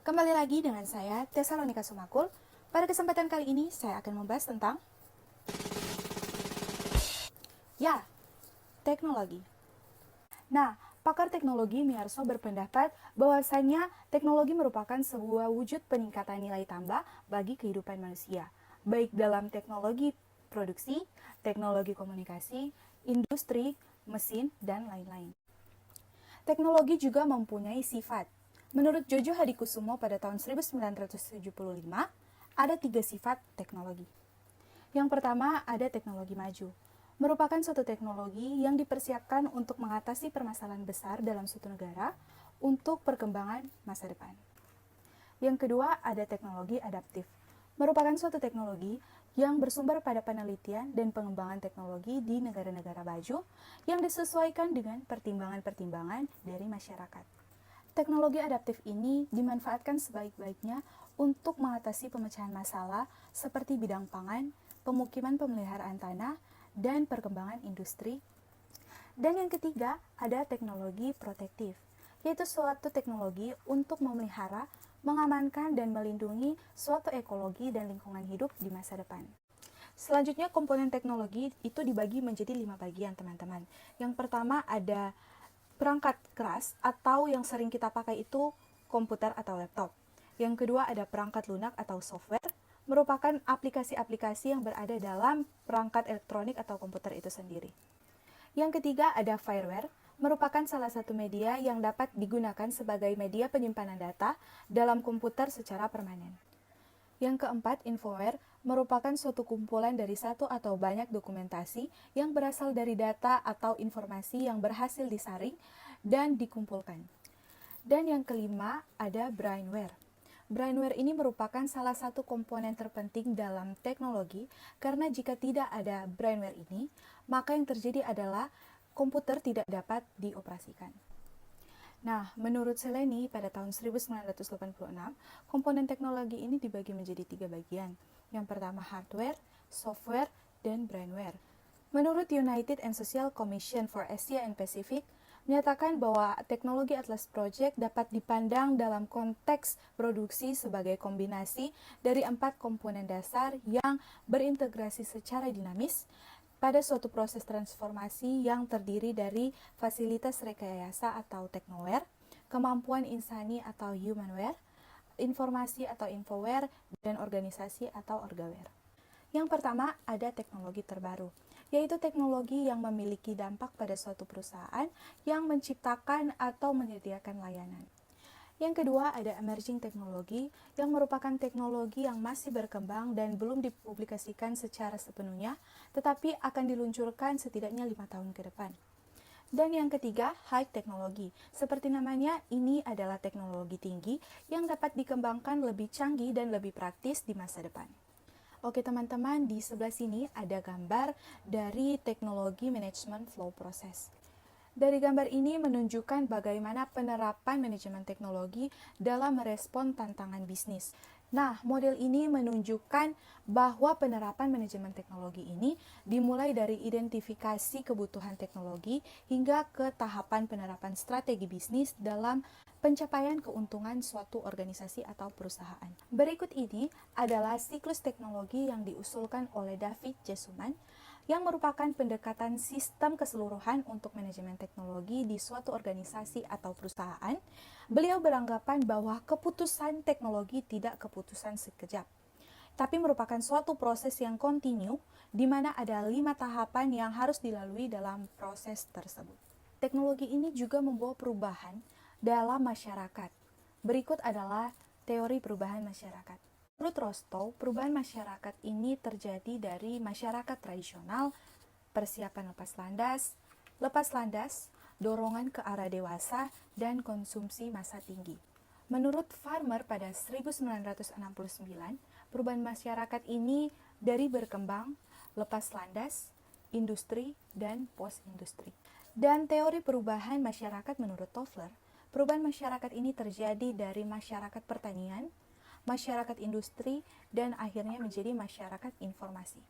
Kembali lagi dengan saya, Tesalonika Sumakul. Pada kesempatan kali ini, saya akan membahas tentang teknologi. Nah, pakar teknologi Miarso berpendapat bahwasanya teknologi merupakan sebuah wujud peningkatan nilai tambah bagi kehidupan manusia, baik dalam teknologi produksi, teknologi komunikasi, industri, mesin, dan lain-lain. Teknologi juga mempunyai sifat. Menurut Jojo Hadikusumo pada tahun 1975, ada 3 sifat teknologi. Yang pertama, ada teknologi maju. Merupakan suatu teknologi yang dipersiapkan untuk mengatasi permasalahan besar dalam suatu negara untuk perkembangan masa depan. Yang kedua, ada teknologi adaptif. Merupakan suatu teknologi yang bersumber pada penelitian dan pengembangan teknologi di negara-negara maju yang disesuaikan dengan pertimbangan-pertimbangan dari masyarakat. Teknologi adaptif ini dimanfaatkan sebaik-baiknya untuk mengatasi pemecahan masalah seperti bidang pangan, pemukiman pemeliharaan tanah, dan perkembangan industri. Dan yang ketiga, ada teknologi protektif, yaitu suatu teknologi untuk memelihara, mengamankan, dan melindungi suatu ekologi dan lingkungan hidup di masa depan. Selanjutnya, komponen teknologi itu dibagi menjadi 5 bagian, teman-teman. Yang pertama ada perangkat keras atau yang sering kita pakai itu komputer atau laptop. Yang kedua ada perangkat lunak atau software, merupakan aplikasi-aplikasi yang berada dalam perangkat elektronik atau komputer itu sendiri. Yang ketiga ada fireware, merupakan salah satu media yang dapat digunakan sebagai media penyimpanan data dalam komputer secara permanen. Yang keempat, infoware merupakan suatu kumpulan dari satu atau banyak dokumentasi yang berasal dari data atau informasi yang berhasil disaring dan dikumpulkan. Dan yang kelima, ada brainware. Brainware ini merupakan salah satu komponen terpenting dalam teknologi karena jika tidak ada brainware ini, maka yang terjadi adalah komputer tidak dapat dioperasikan. Nah, menurut Seleni pada tahun 1986, komponen teknologi ini dibagi menjadi 3 bagian. Yang pertama hardware, software, dan brainware. Menurut United and Social Commission for Asia and Pacific, menyatakan bahwa teknologi Atlas Project dapat dipandang dalam konteks produksi sebagai kombinasi dari 4 komponen dasar yang berintegrasi secara dinamis pada suatu proses transformasi yang terdiri dari fasilitas rekayasa atau technoware, kemampuan insani atau humanware, informasi atau infoware, dan organisasi atau orgaware. Yang pertama ada teknologi terbaru, yaitu teknologi yang memiliki dampak pada suatu perusahaan yang menciptakan atau menyediakan layanan. Yang kedua ada emerging teknologi yang merupakan teknologi yang masih berkembang dan belum dipublikasikan secara sepenuhnya, tetapi akan diluncurkan setidaknya 5 tahun ke depan. Dan yang ketiga, high teknologi. Seperti namanya, ini adalah teknologi tinggi yang dapat dikembangkan lebih canggih dan lebih praktis di masa depan. Oke teman-teman, di sebelah sini ada gambar dari teknologi manajemen flow process. Dari gambar ini menunjukkan bagaimana penerapan manajemen teknologi dalam merespon tantangan bisnis. Nah, model ini menunjukkan bahwa penerapan manajemen teknologi ini dimulai dari identifikasi kebutuhan teknologi hingga ke tahapan penerapan strategi bisnis dalam pencapaian keuntungan suatu organisasi atau perusahaan. Berikut ini adalah siklus teknologi yang diusulkan oleh David Jesuman yang merupakan pendekatan sistem keseluruhan untuk manajemen teknologi di suatu organisasi atau perusahaan. Beliau beranggapan bahwa keputusan teknologi tidak keputusan sekejap, tapi merupakan suatu proses yang kontinu di mana ada 5 tahapan yang harus dilalui dalam proses tersebut. Teknologi ini juga membawa perubahan dalam masyarakat. Berikut adalah teori perubahan masyarakat. Menurut Rostow, perubahan masyarakat ini terjadi dari masyarakat tradisional, persiapan lepas landas, dorongan ke arah dewasa, dan konsumsi masa tinggi. Menurut Farmer pada 1969, perubahan masyarakat ini dari berkembang, lepas landas, industri, dan post-industri. Dan teori perubahan masyarakat menurut Toffler, perubahan masyarakat ini terjadi dari masyarakat pertanian, masyarakat industri, dan akhirnya menjadi masyarakat informasi.